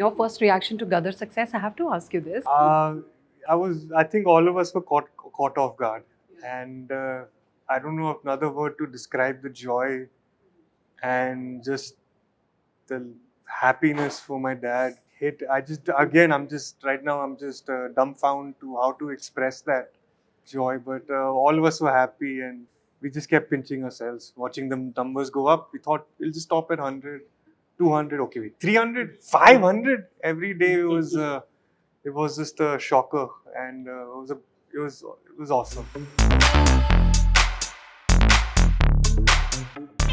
Your first reaction to Gadar's success, I have to ask you this. I think all of us were caught off guard. And I don't know another word to describe the joy and just the happiness for my dad hit. Right now, I'm just dumbfounded to how to express that joy. But all of us were happy and we just kept pinching ourselves, watching the numbers go up. We thought we'll just stop at 100, 200, okay, wait, 300, 500 every day. It was just a shocker, and it was awesome.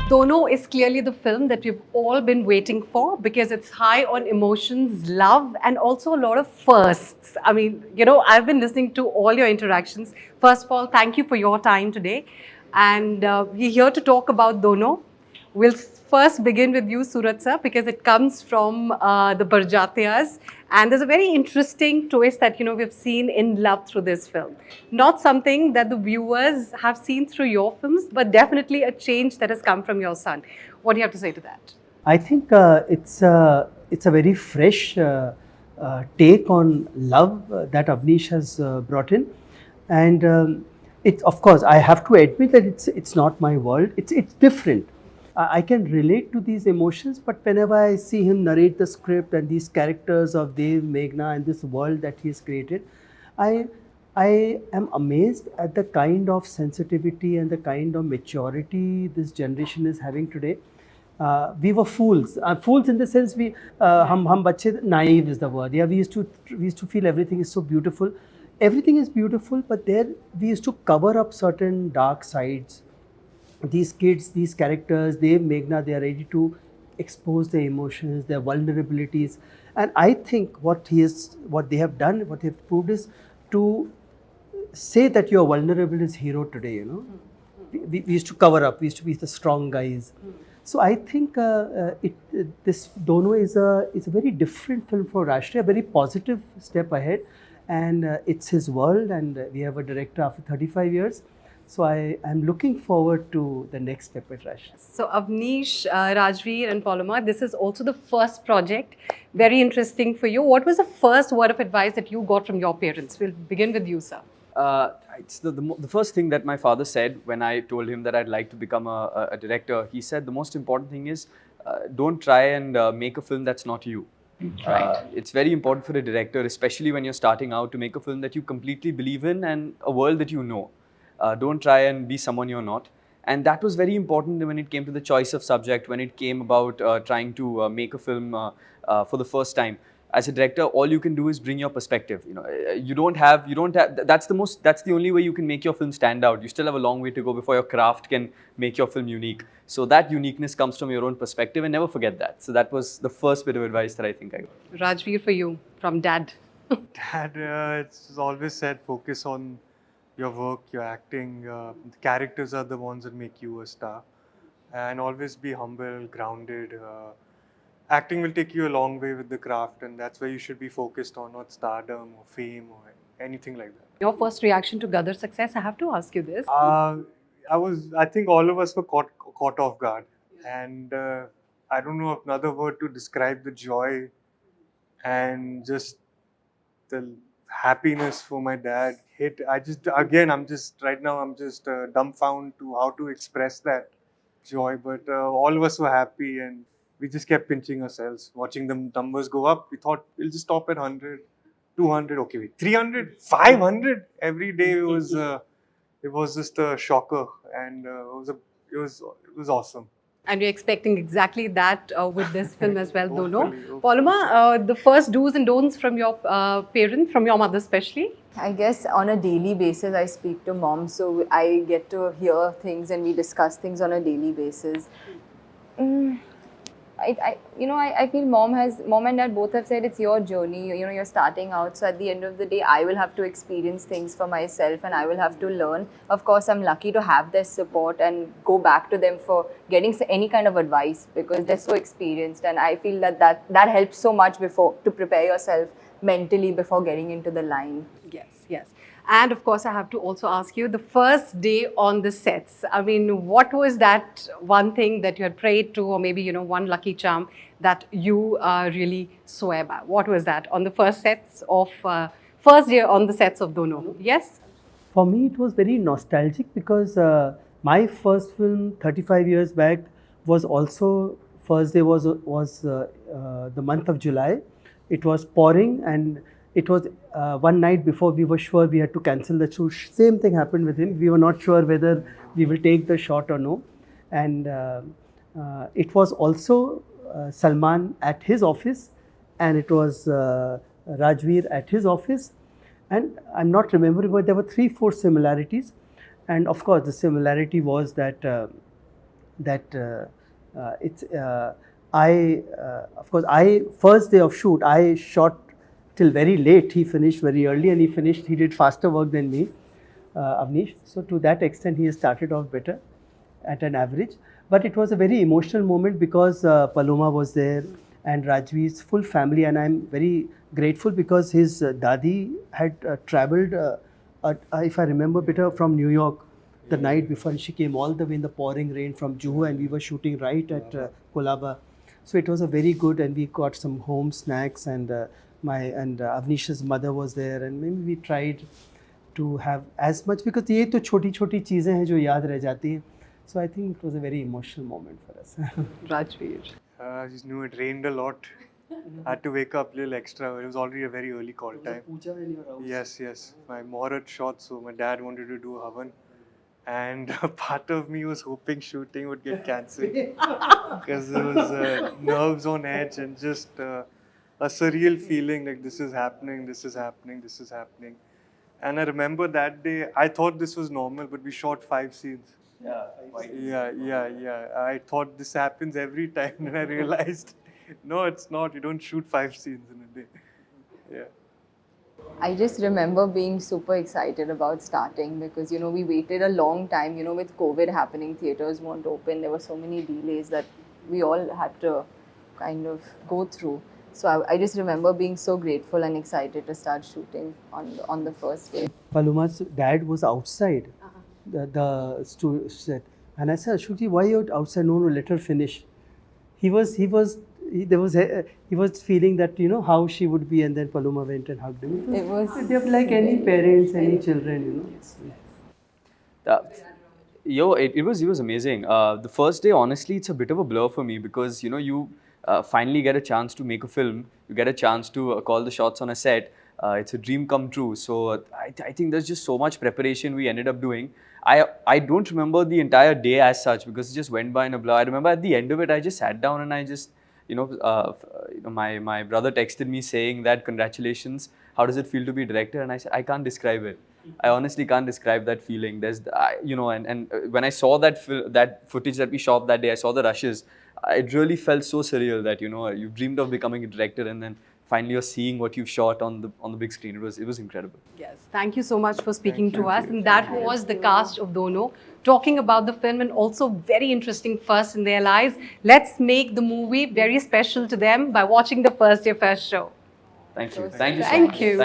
Dono is clearly the film that we've all been waiting for because it's high on emotions, love, and also a lot of firsts. I mean, I've been listening to all your interactions. First of all, thank you for your time today. And we're here to talk about Dono. We'll first begin with you, Surat sir, because it comes from the Barjatias. And there's a very interesting twist that, we've seen in love through this film. Not something that the viewers have seen through your films, but definitely a change that has come from your son. What do you have to say to that? I think it's a very fresh take on love that Avnish has brought in, and it, of course, I have to admit that it's not my world. It's different. I can relate to these emotions, but whenever I see him narrate the script and these characters of Dev, Meghna, and this world that he's created, I I am amazed at the kind of sensitivity and the kind of maturity this generation is having today. We were fools. Fools in the sense hum bache, naive is the word. Yeah, we used to feel everything is so beautiful. Everything is beautiful, but there we used to cover up certain dark sides. These kids, these characters, Dev, Meghna, they are ready to expose their emotions, their vulnerabilities. And I think what they have done, what they have proved is to say that you're vulnerable is hero today, we used to cover up, we used to be the strong guys. So I think this Dono is a very different film for Rashtriya, a very positive step ahead, and it's his world, and we have a director after 35 years. So I am looking forward to the next step at Rashtriya. So Avnish, Rajveer and Paloma, this is also the first project. Very interesting for you. What was the first word of advice that you got from your parents? We'll begin with you, sir. It's the first thing that my father said when I told him that I'd like to become a director. He said the most important thing is don't try and make a film that's not you. It's very important for a director, especially when you're starting out, to make a film that you completely believe in and a world that you know. Don't try and be someone you're not. And that was very important when it came to the choice of subject, when it came about trying to make a film for the first time. As a director, all you can do is bring your perspective. You don't have. That's the only way you can make your film stand out. You still have a long way to go before your craft can make your film unique. So that uniqueness comes from your own perspective, and never forget that. So that was the first bit of advice that I think I got. Rajveer, for you, from Dad. Dad, it's always said focus on your work, your acting. The characters are the ones that make you a star, and always be humble, grounded. Acting will take you a long way with the craft, and that's where you should be focused on, not stardom or fame or anything like that. Your first reaction to Gadar's success, I have to ask you this. I think all of us were caught off guard, and I don't know another word to describe the joy and just the happiness for my dad hit. Right now, I'm just dumbfounded to how to express that joy. But all of us were happy, and we just kept pinching ourselves, watching the numbers go up. We thought we'll just stop at 100, 200, okay, wait, 300, 500 every day. It was just a shocker, and it was awesome. And we're expecting exactly that with this film as well, Dono. Hopefully. Paloma, the first do's and don'ts from your parents, from your mother especially? I guess on a daily basis, I speak to mom, so I get to hear things and we discuss things on a daily basis. I feel mom and dad both have said it's your journey. You're starting out. So at the end of the day, I will have to experience things for myself and I will have to learn. Of course, I'm lucky to have their support and go back to them for getting any kind of advice because they're so experienced. And I feel that helps so much to prepare yourself mentally before getting into the line. Yes, yes. And of course, I have to also ask you the first day on the sets. I mean, what was that one thing that you had prayed to, or maybe, one lucky charm that you really swear by? What was that on the first day on the sets of Dono? Yes? For me, it was very nostalgic because my first film 35 years back was also first day was the month of July. It was pouring, and it was one night before we were sure we had to cancel the shoot. Same thing happened with him. We were not sure whether we will take the shot or no, and it was also Salman at his office, and it was Rajveer at his office. And I'm not remembering, but there were 3-4 similarities. And of course, the similarity was that I first day of shoot, I shot till very late. He finished very early, and he did faster work than me, Avnish. So to that extent, he has started off better at an average. But it was a very emotional moment because Paloma was there and Rajveer's full family, and I'm very grateful because his dadi had travelled, if I remember better, from New York the night before, and she came all the way in the pouring rain from Juhu, and we were shooting right at Kolaba. So it was a very good, and we got some home snacks, and Avnish's mother was there, and maybe we tried to have as much, because ये तो छोटी-छोटी चीज़ें हैं जो याद रह जाती हैं. So I think it was a very emotional moment for us. Rajveer. I just knew it rained a lot. I had to wake up a little extra. It was already a very early call time. Puja in your house. Yes. My Morat shot, so my dad wanted to do Havan. And a part of me was hoping shooting would get cancelled because there was nerves on edge and just a surreal feeling like this is happening. And I remember that day, I thought this was normal, but we shot 5 scenes. Yeah. I thought this happens every time, and I realized, no, it's not. You don't shoot 5 scenes in a day. Yeah. I just remember being super excited about starting because, we waited a long time, with COVID happening, theatres weren't open. There were so many delays that we all had to kind of go through. So I just remember being so grateful and excited to start shooting on the first day. Paloma's dad was outside the set, and I said, Ashokji, why are you outside? No, let her finish. He was feeling that how she would be, and then Paloma went and hugged him. It was They're like any parents, any children, It was amazing. The first day, honestly, it's a bit of a blur for me because you finally get a chance to make a film. You get a chance to call the shots on a set. It's a dream come true. So I think there's just so much preparation we ended up doing. I don't remember the entire day as such because it just went by in a blur. I remember at the end of it, I just sat down and I just, my brother texted me saying that congratulations, how does it feel to be a director? And I said, I can't describe it. I honestly can't describe that feeling. There's, and when I saw that footage that we shot that day, I saw the rushes. It really felt so surreal that you dreamed of becoming a director, and then finally you're seeing what you've shot on the big screen. It was incredible. Yes, thank you so much for speaking to us. And that was the cast of Dono talking about the film, and also very interesting first in their lives. Let's make the movie very special to them by watching the first day first show. Thank you. Thank you so Thank much. you.